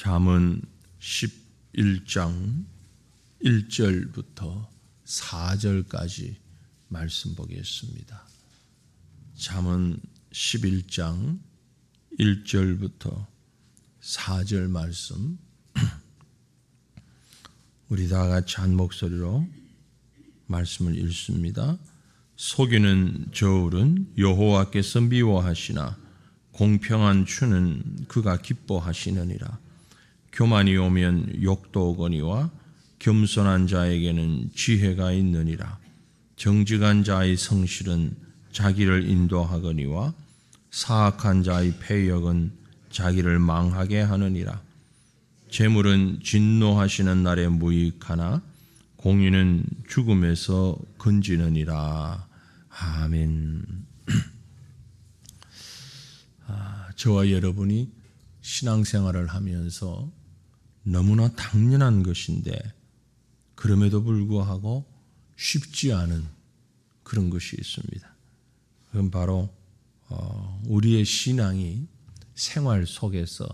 잠언 11장 1절부터 4절까지 말씀 보겠습니다. 잠언 11장 1절부터 4절 말씀 우리 다 같이 한 목소리로 말씀을 읽습니다. 속이는 저울은 여호와께서 미워하시나 공평한 추는 그가 기뻐하시느니라. 교만이 오면 욕도 오거니와 겸손한 자에게는 지혜가 있느니라. 정직한 자의 성실은 자기를 인도하거니와 사악한 자의 패역은 자기를 망하게 하느니라. 재물은 진노하시는 날에 무익하나 공의는 죽음에서 건지느니라. 아멘. 저와 여러분이 신앙생활을 하면서 너무나 당연한 것인데 그럼에도 불구하고 쉽지 않은 그런 것이 있습니다. 그건 바로 우리의 신앙이 생활 속에서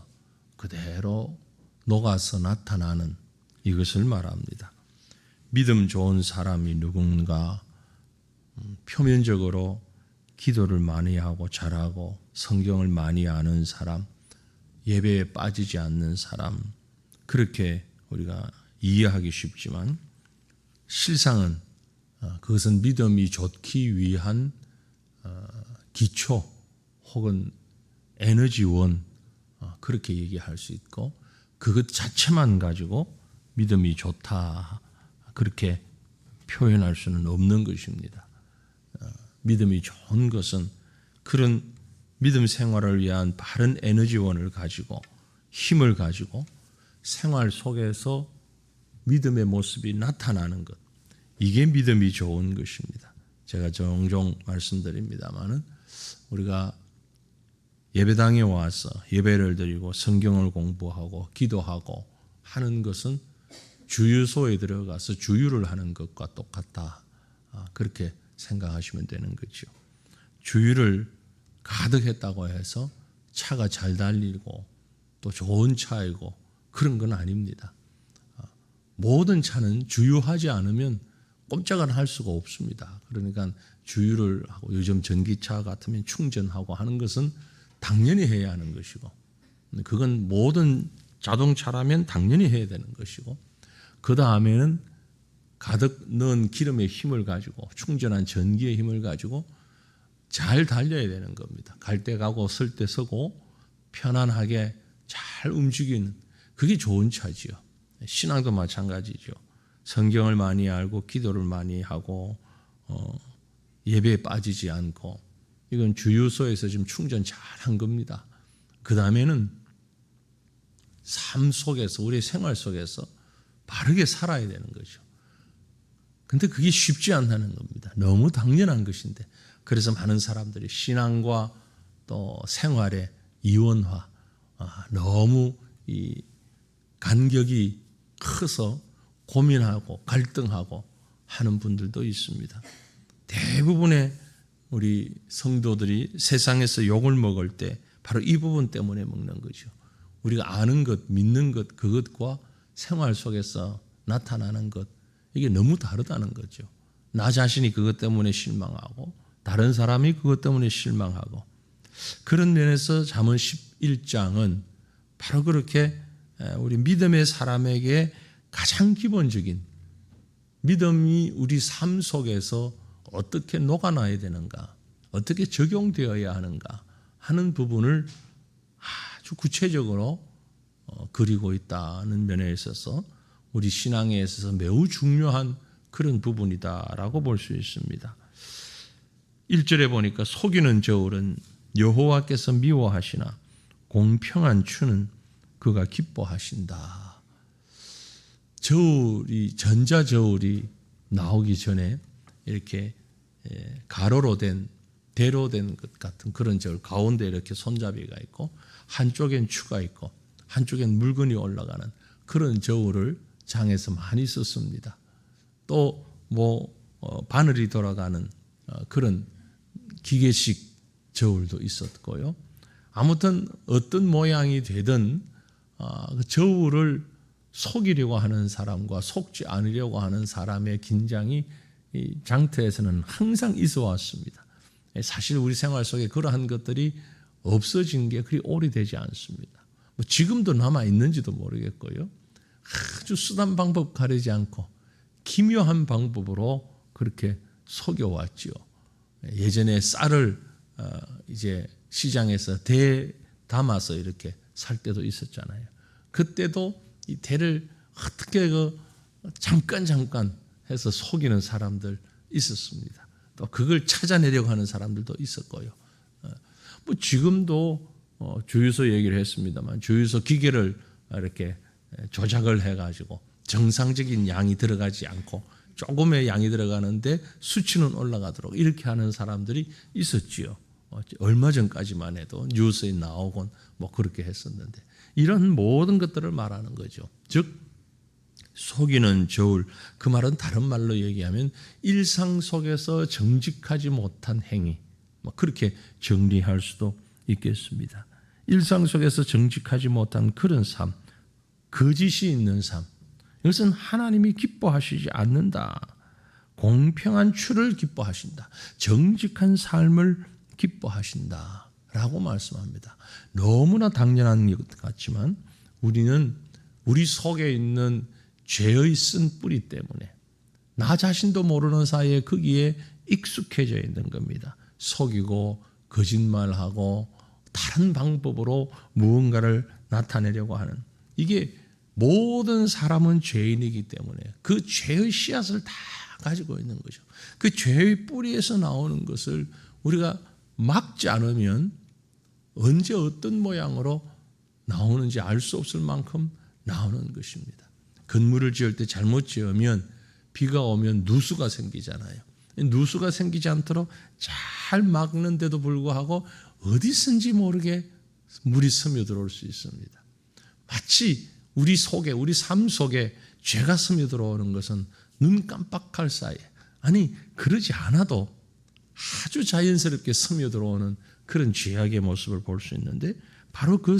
그대로 녹아서 나타나는 이것을 말합니다. 믿음 좋은 사람이 누군가 표면적으로 기도를 많이 하고 잘하고 성경을 많이 아는 사람, 예배에 빠지지 않는 사람, 그렇게 우리가 이해하기 쉽지만 실상은 그것은 믿음이 좋기 위한 기초 혹은 에너지원, 그렇게 얘기할 수 있고 그것 자체만 가지고 믿음이 좋다 그렇게 표현할 수는 없는 것입니다. 믿음이 좋은 것은 그런 믿음 생활을 위한 바른 에너지원을 가지고 힘을 가지고 생활 속에서 믿음의 모습이 나타나는 것, 이게 믿음이 좋은 것입니다. 제가 종종 말씀드립니다마는 우리가 예배당에 와서 예배를 드리고 성경을 공부하고 기도하고 하는 것은 주유소에 들어가서 주유를 하는 것과 똑같다. 그렇게 생각하시면 되는 거죠. 주유를 가득 했다고 해서 차가 잘 달리고 또 좋은 차이고 그런 건 아닙니다. 모든 차는 주유하지 않으면 꼼짝을 할 수가 없습니다. 그러니까 주유를 하고 요즘 전기차 같으면 충전하고 하는 것은 당연히 해야 하는 것이고 그건 모든 자동차라면 당연히 해야 되는 것이고 그 다음에는 가득 넣은 기름의 힘을 가지고 충전한 전기의 힘을 가지고 잘 달려야 되는 겁니다. 갈 때 가고 설 때 서고 편안하게 잘 움직이는 그게 좋은 차지요. 신앙도 마찬가지죠. 성경을 많이 알고 기도를 많이 하고 예배에 빠지지 않고 이건 주유소에서 지금 충전 잘한 겁니다. 그 다음에는 삶 속에서 우리의 생활 속에서 바르게 살아야 되는 거죠. 근데 그게 쉽지 않다는 겁니다. 너무 당연한 것인데 그래서 많은 사람들이 신앙과 또 생활의 이원화 너무 이 간격이 커서 고민하고 갈등하고 하는 분들도 있습니다. 대부분의 우리 성도들이 세상에서 욕을 먹을 때 바로 이 부분 때문에 먹는 거죠. 우리가 아는 것, 믿는 것, 그것과 생활 속에서 나타나는 것, 이게 너무 다르다는 거죠. 나 자신이 그것 때문에 실망하고 다른 사람이 그것 때문에 실망하고 그런 면에서 잠언 11장은 바로 그렇게 우리 믿음의 사람에게 가장 기본적인 믿음이 우리 삶 속에서 어떻게 녹아나야 되는가, 어떻게 적용되어야 하는가 하는 부분을 아주 구체적으로 그리고 있다는 면에 있어서 우리 신앙에 있어서 매우 중요한 그런 부분이다라고 볼 수 있습니다. 1절에 보니까 속이는 저울은 여호와께서 미워하시나 공평한 추는 그가 기뻐하신다. 저울이 전자저울이 나오기 전에 이렇게 가로로 된 대로 된 것 같은 그런 저울 가운데 이렇게 손잡이가 있고 한쪽엔 추가 있고 한쪽엔 물건이 올라가는 그런 저울을 장에서 많이 썼습니다. 또 바늘이 돌아가는 그런 기계식 저울도 있었고요. 아무튼 어떤 모양이 되든 그 저울을 속이려고 하는 사람과 속지 않으려고 하는 사람의 긴장이 이 장터에서는 항상 있어 왔습니다. 사실 우리 생활 속에 그러한 것들이 없어진 게 그리 오래되지 않습니다. 뭐 지금도 남아 있는지도 모르겠고요. 아주 수단 방법 가리지 않고 기묘한 방법으로 그렇게 속여왔지요. 예전에 쌀을 이제 시장에서 대 담아서 이렇게 살 때도 있었잖아요. 그때도 이 대를 어떻게 잠깐 해서 속이는 사람들 있었습니다. 또 그걸 찾아내려고 하는 사람들도 있었고요. 뭐 지금도 주유소 얘기를 했습니다만 주유소 기계를 이렇게 조작을 해가지고 정상적인 양이 들어가지 않고 조금의 양이 들어가는데 수치는 올라가도록 이렇게 하는 사람들이 있었지요. 얼마 전까지만 해도 뉴스에 나오곤 뭐 그렇게 했었는데 이런 모든 것들을 말하는 거죠. 즉 속이는 저울, 그 말은 다른 말로 얘기하면 일상 속에서 정직하지 못한 행위, 뭐 그렇게 정리할 수도 있겠습니다. 일상 속에서 정직하지 못한 그런 삶, 거짓이 있는 삶, 이것은 하나님이 기뻐하시지 않는다. 공평한 추를 기뻐하신다. 정직한 삶을 기뻐하신다 라고 말씀합니다. 너무나 당연한 것 같지만 우리는 우리 속에 있는 죄의 쓴 뿌리 때문에 나 자신도 모르는 사이에 거기에 익숙해져 있는 겁니다. 속이고 거짓말하고 다른 방법으로 무언가를 나타내려고 하는, 이게 모든 사람은 죄인이기 때문에 그 죄의 씨앗을 다 가지고 있는 거죠. 그 죄의 뿌리에서 나오는 것을 우리가 막지 않으면 언제 어떤 모양으로 나오는지 알 수 없을 만큼 나오는 것입니다. 건물을 지을 때 잘못 지으면 비가 오면 누수가 생기잖아요. 누수가 생기지 않도록 잘 막는데도 불구하고 어디선지 모르게 물이 스며들어올 수 있습니다. 마치 우리 속에, 우리 삶 속에 죄가 스며들어오는 것은 눈 깜빡할 사이에, 아니 그러지 않아도 아주 자연스럽게 스며들어오는 그런 죄악의 모습을 볼 수 있는데 바로 그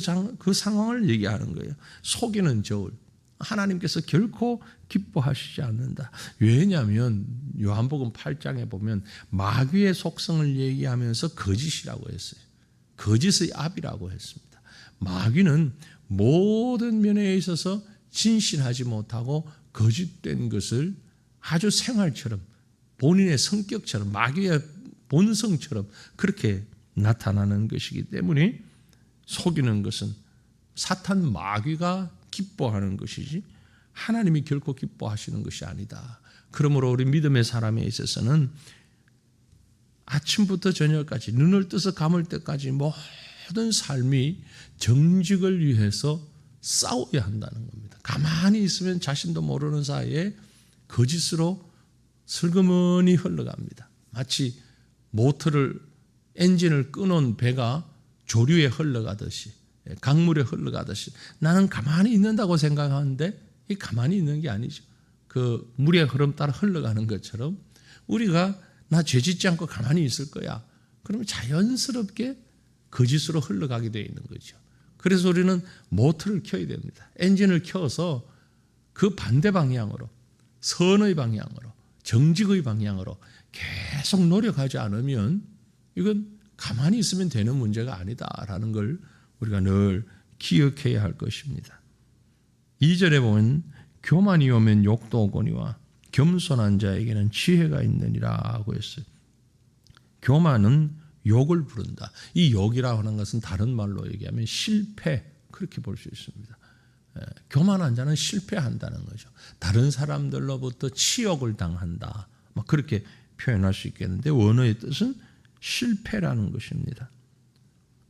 상황을 얘기하는 거예요. 속이는 저울. 하나님께서 결코 기뻐하시지 않는다. 왜냐하면 요한복음 8장에 보면 마귀의 속성을 얘기하면서 거짓이라고 했어요. 거짓의 압이라고 했습니다. 마귀는 모든 면에 있어서 진실하지 못하고 거짓된 것을 아주 생활처럼 본인의 성격처럼 마귀의 본성처럼 그렇게 나타나는 것이기 때문에 속이는 것은 사탄 마귀가 기뻐하는 것이지 하나님이 결코 기뻐하시는 것이 아니다. 그러므로 우리 믿음의 사람에 있어서는 아침부터 저녁까지 눈을 떠서 감을 때까지 모든 삶이 정직을 위해서 싸워야 한다는 겁니다. 가만히 있으면 자신도 모르는 사이에 거짓으로 슬그머니 흘러갑니다. 마치 엔진을 끄놓은 배가 조류에 흘러가듯이, 강물에 흘러가듯이 나는 가만히 있는다고 생각하는데 이 가만히 있는 게 아니죠. 그 물의 흐름 따라 흘러가는 것처럼 우리가 나 죄 짓지 않고 가만히 있을 거야. 그러면 자연스럽게 거짓으로 흘러가게 되어 있는 거죠. 그래서 우리는 모터를 켜야 됩니다. 엔진을 켜서 그 반대 방향으로, 선의 방향으로, 정직의 방향으로 계속 노력하지 않으면 이건 가만히 있으면 되는 문제가 아니다라는 걸 우리가 늘 기억해야 할 것입니다. 2절에 보면 교만이 오면 욕도 오거니와 겸손한 자에게는 지혜가 있느니라 하고 했어요. 교만은 욕을 부른다. 이 욕이라고 하는 것은 다른 말로 얘기하면 실패, 그렇게 볼 수 있습니다. 교만한 자는 실패한다는 거죠. 다른 사람들로부터 치욕을 당한다. 막 그렇게 표현할 수 있겠는데 원어의 뜻은 실패라는 것입니다.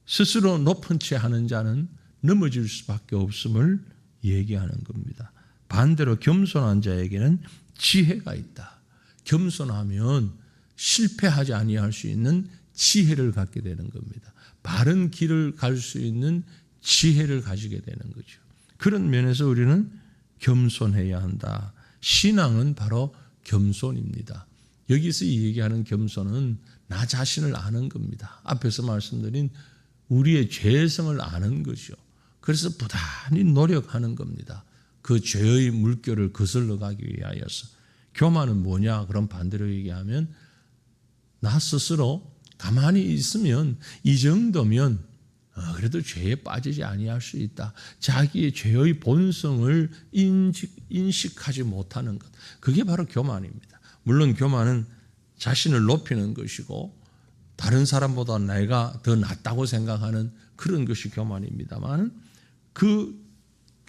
스스로 높은 채 하는 자는 넘어질 수밖에 없음을 얘기하는 겁니다. 반대로 겸손한 자에게는 지혜가 있다. 겸손하면 실패하지 아니할 수 있는 지혜를 갖게 되는 겁니다. 바른 길을 갈 수 있는 지혜를 가지게 되는 거죠. 그런 면에서 우리는 겸손해야 한다. 신앙은 바로 겸손입니다. 여기서 얘기하는 겸손은 나 자신을 아는 겁니다. 앞에서 말씀드린 우리의 죄성을 아는 거죠. 그래서 부단히 노력하는 겁니다. 그 죄의 물결을 거슬러 가기 위하여서. 교만은 뭐냐? 그럼 반대로 얘기하면 나 스스로 가만히 있으면 이 정도면 그래도 죄에 빠지지 아니할 수 있다. 자기의 죄의 본성을 인식하지 못하는 것. 그게 바로 교만입니다. 물론 교만은 자신을 높이는 것이고 다른 사람보다 내가 더 낫다고 생각하는 그런 것이 교만입니다만 그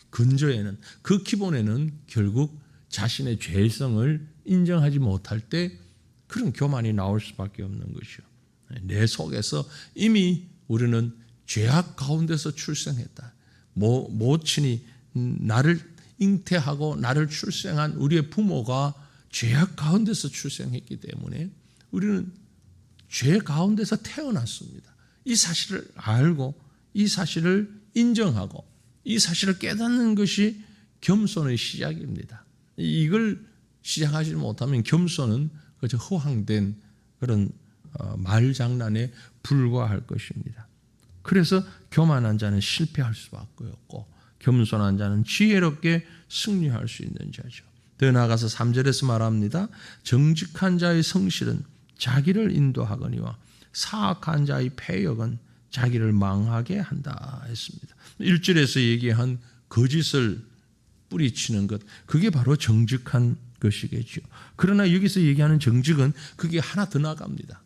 근저에는, 그 기본에는 결국 자신의 죄성을 인정하지 못할 때 그런 교만이 나올 수밖에 없는 것이요. 내 속에서 이미 우리는 죄악 가운데서 출생했다. 모친이 나를 잉태하고 나를 출생한 우리의 부모가 죄악 가운데서 출생했기 때문에 우리는 죄 가운데서 태어났습니다. 이 사실을 알고 이 사실을 인정하고 이 사실을 깨닫는 것이 겸손의 시작입니다. 이걸 시작하지 못하면 겸손은 그저 허황된 그런 말장난에 불과할 것입니다. 그래서 교만한 자는 실패할 수밖에 없고 겸손한 자는 지혜롭게 승리할 수 있는 자죠. 더 나아가서 3절에서 말합니다. 정직한 자의 성실은 자기를 인도하거니와 사악한 자의 패역은 자기를 망하게 한다 했습니다. 1절에서 얘기한 거짓을 뿌리치는 것, 그게 바로 정직한 것이겠죠. 그러나 여기서 얘기하는 정직은 그게 하나 더 나갑니다.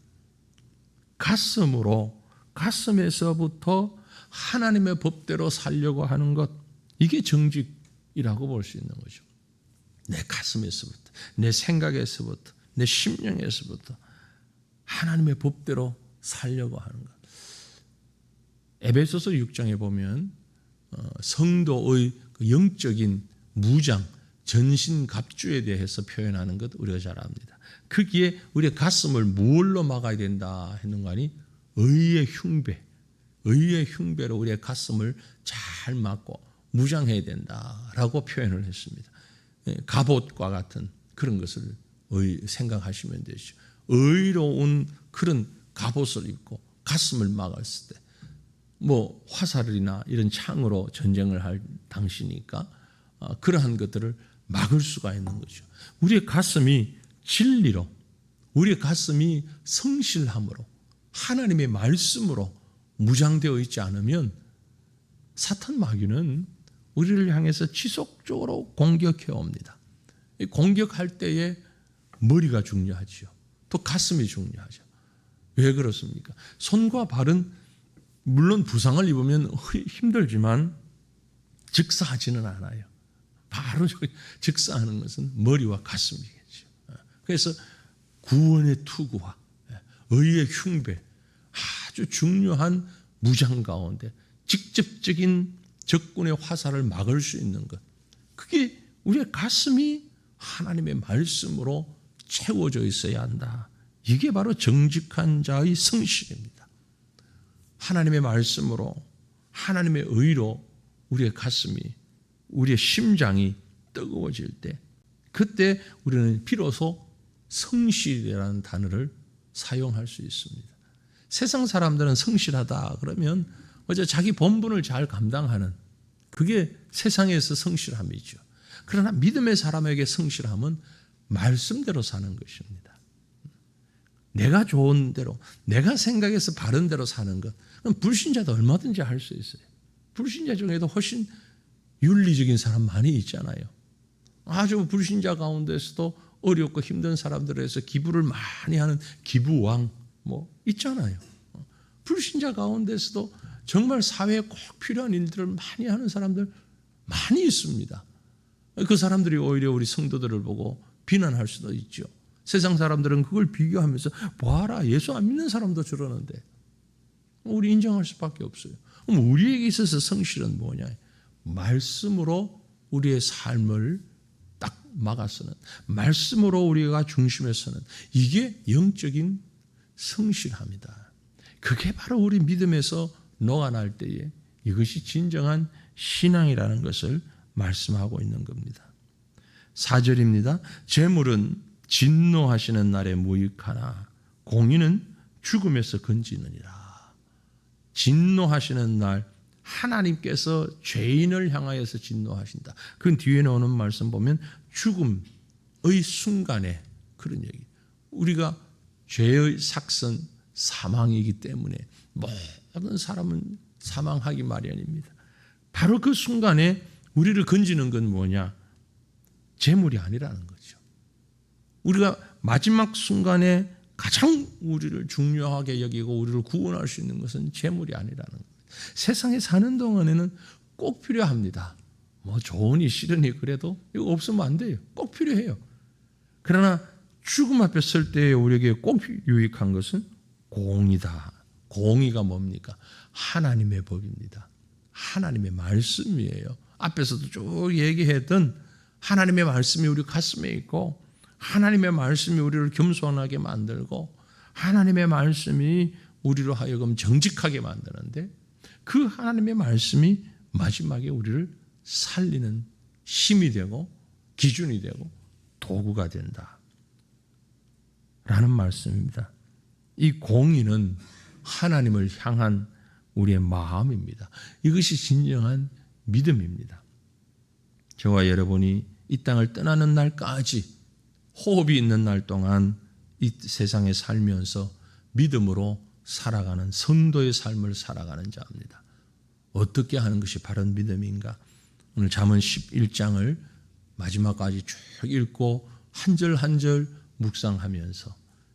가슴에서부터 하나님의 법대로 살려고 하는 것, 이게 정직이라고 볼 수 있는 거죠. 내 가슴에서부터, 내 생각에서부터, 내 심령에서부터 하나님의 법대로 살려고 하는 것. 에베소서 6장에 보면 성도의 영적인 무장, 전신갑주에 대해서 표현하는 것 우리가 잘 압니다. 거기에 우리의 가슴을 무엇로 막아야 된다 했는 거 아니? 의의 흉배로 우리의 가슴을 잘 막고 무장해야 된다라고 표현을 했습니다. 갑옷과 같은 그런 것을 생각하시면 되죠. 의로운 그런 갑옷을 입고 가슴을 막았을 때 화살이나 이런 창으로 전쟁을 할 당시니까 그러한 것들을 막을 수가 있는 거죠. 우리의 가슴이 진리로, 우리의 가슴이 성실함으로, 하나님의 말씀으로 무장되어 있지 않으면 사탄 마귀는 우리를 향해서 지속적으로 공격해 옵니다. 공격할 때에 머리가 중요하죠. 또 가슴이 중요하죠. 왜 그렇습니까? 손과 발은 물론 부상을 입으면 힘들지만 즉사하지는 않아요. 바로 즉사하는 것은 머리와 가슴이겠죠. 그래서 구원의 투구와 의의 흉배, 아주 중요한 무장 가운데 직접적인 적군의 화살을 막을 수 있는 것, 그게 우리의 가슴이 하나님의 말씀으로 채워져 있어야 한다. 이게 바로 정직한 자의 성실입니다. 하나님의 말씀으로, 하나님의 의로 우리의 가슴이, 우리의 심장이 뜨거워질 때, 그때 우리는 비로소 성실이라는 단어를 사용할 수 있습니다. 세상 사람들은 성실하다 그러면 어제 자기 본분을 잘 감당하는, 그게 세상에서 성실함이죠. 그러나 믿음의 사람에게 성실함은 말씀대로 사는 것입니다. 내가 좋은 대로, 내가 생각해서 바른 대로 사는 것, 그럼 불신자도 얼마든지 할 수 있어요. 불신자 중에도 훨씬 윤리적인 사람 많이 있잖아요. 아주 불신자 가운데서도 어렵고 힘든 사람들에 대해서 기부를 많이 하는 기부왕 있잖아요. 불신자 가운데서도 정말 사회에 꼭 필요한 일들을 많이 하는 사람들 많이 있습니다. 그 사람들이 오히려 우리 성도들을 보고 비난할 수도 있죠. 세상 사람들은 그걸 비교하면서 봐라, 예수 안 믿는 사람도 저러는데, 우리 인정할 수밖에 없어요. 그럼 우리에게 있어서 성실은 뭐냐? 말씀으로 우리의 삶을 딱 막아서는, 말씀으로 우리가 중심에 서는, 이게 영적인 성실함이다. 그게 바로 우리 믿음에서 녹아날 때에 이것이 진정한 신앙이라는 것을 말씀하고 있는 겁니다. 4절입니다. 재물은 진노하시는 날에 무익하나 공의는 죽음에서 건지느니라. 진노하시는 날, 하나님께서 죄인을 향하여서 진노하신다. 그 뒤에 나오는 말씀 보면 죽음의 순간에 그런 얘기. 우리가 죄의 삭선 사망이기 때문에 모든 사람은 사망하기 마련입니다. 바로 그 순간에 우리를 건지는 건 뭐냐? 재물이 아니라는 거죠. 우리가 마지막 순간에 가장 우리를 중요하게 여기고 우리를 구원할 수 있는 것은 재물이 아니라는 거예요. 세상에 사는 동안에는 꼭 필요합니다. 뭐 좋으니 싫으니 그래도 이거 없으면 안 돼요. 꼭 필요해요. 그러나 죽음 앞에 설 때에 우리에게 꼭 유익한 것은 공의다. 공의가 뭡니까? 하나님의 법입니다. 하나님의 말씀이에요. 앞에서도 쭉 얘기했던 하나님의 말씀이 우리 가슴에 있고 하나님의 말씀이 우리를 겸손하게 만들고 하나님의 말씀이 우리로 하여금 정직하게 만드는데 그 하나님의 말씀이 마지막에 우리를 살리는 힘이 되고 기준이 되고 도구가 된다 라는 말씀입니다. 이 공의는 하나님을 향한 우리의 마음입니다. 이것이 진정한 믿음입니다. 저와 여러분이 이 땅을 떠나는 날까지 호흡이 있는 날 동안 이 세상에 살면서 믿음으로 살아가는 성도의 삶을 살아가는 자입니다. 어떻게 하는 것이 바른 믿음인가? 오늘 잠언 11장을 마지막까지 쭉 읽고 한 절 한 절 묵상하면서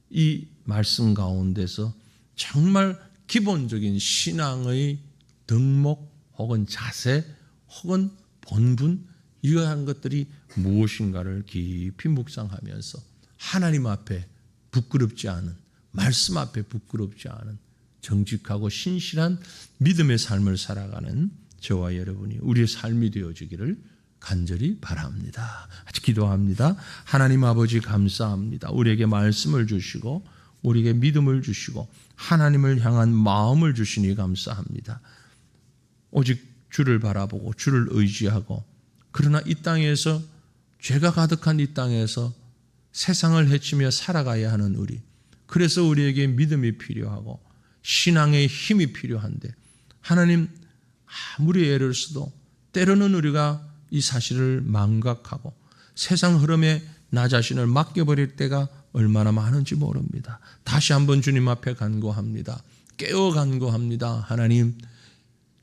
이 말씀 가운데서 정말 기본적인 신앙의 덕목 혹은 자세 혹은 본분 이러한 것들이 무엇인가를 깊이 묵상하면서 하나님 앞에 부끄럽지 않은 말씀 앞에 부끄럽지 않은 정직하고 신실한 믿음의 삶을 살아가는 저와 여러분이 우리의 삶이 되어지기를 간절히 바랍니다. 같이 기도합니다. 하나님 아버지 감사합니다. 우리에게 말씀을 주시고 우리에게 믿음을 주시고 하나님을 향한 마음을 주시니 감사합니다. 오직 주를 바라보고 주를 의지하고 그러나 이 땅에서 죄가 가득한 이 땅에서 세상을 헤치며 살아가야 하는 우리, 그래서 우리에게 믿음이 필요하고 신앙의 힘이 필요한데 하나님 아무리 애를 써도 때로는 우리가 이 사실을 망각하고 세상 흐름에 나 자신을 맡겨버릴 때가 얼마나 많은지 모릅니다. 다시 한번 주님 앞에 간구합니다. 깨어 간구합니다. 하나님,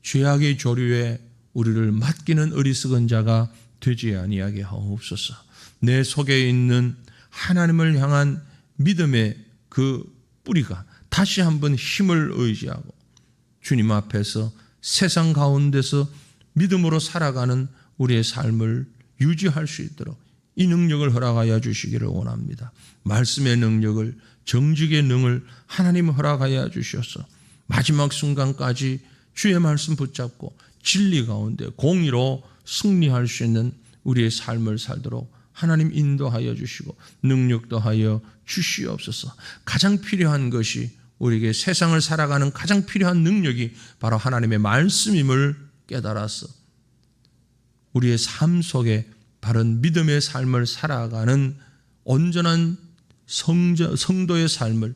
죄악의 조류에 우리를 맡기는 어리석은 자가 되지 아니하게 하옵소서. 내 속에 있는 하나님을 향한 믿음의 그 뿌리가 다시 한번 힘을 의지하고 주님 앞에서 세상 가운데서 믿음으로 살아가는 우리의 삶을 유지할 수 있도록 이 능력을 허락하여 주시기를 원합니다. 말씀의 능력을, 정직의 능을 하나님 허락하여 주셔서 마지막 순간까지 주의 말씀 붙잡고 진리 가운데 공의로 승리할 수 있는 우리의 삶을 살도록 하나님 인도하여 주시고 능력도 하여 주시옵소서. 가장 필요한 것이 우리에게 세상을 살아가는 가장 필요한 능력이 바로 하나님의 말씀임을 깨달아서 우리의 삶 속에 바른 믿음의 삶을 살아가는 온전한 성도의 삶을,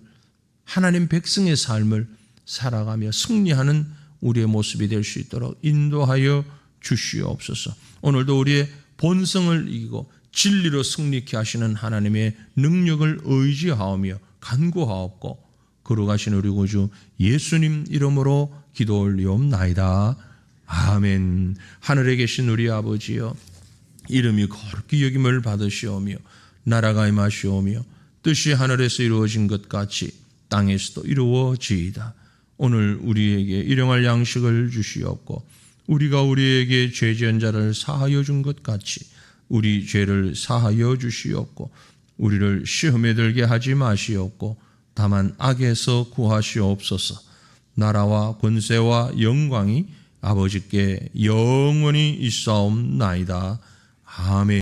하나님 백성의 삶을 살아가며 승리하는 우리의 모습이 될 수 있도록 인도하여 주시옵소서. 오늘도 우리의 본성을 이기고 진리로 승리케 하시는 하나님의 능력을 의지하오며 간구하옵고 거룩하신 우리 구주 예수님 이름으로 기도 올리옵나이다. 아멘. 하늘에 계신 우리 아버지여, 이름이 거룩히 여김을 받으시오며 나라가 임하시오며 뜻이 하늘에서 이루어진 것 같이 땅에서도 이루어지이다. 오늘 우리에게 일용할 양식을 주시옵고 우리가 우리에게 죄 지은 자를 사하여 준 것 같이 우리 죄를 사하여 주시옵고 우리를 시험에 들게 하지 마시옵고 다만 악에서 구하시옵소서. 나라와 권세와 영광이 아버지께 영원히 있사옵나이다. 아멘.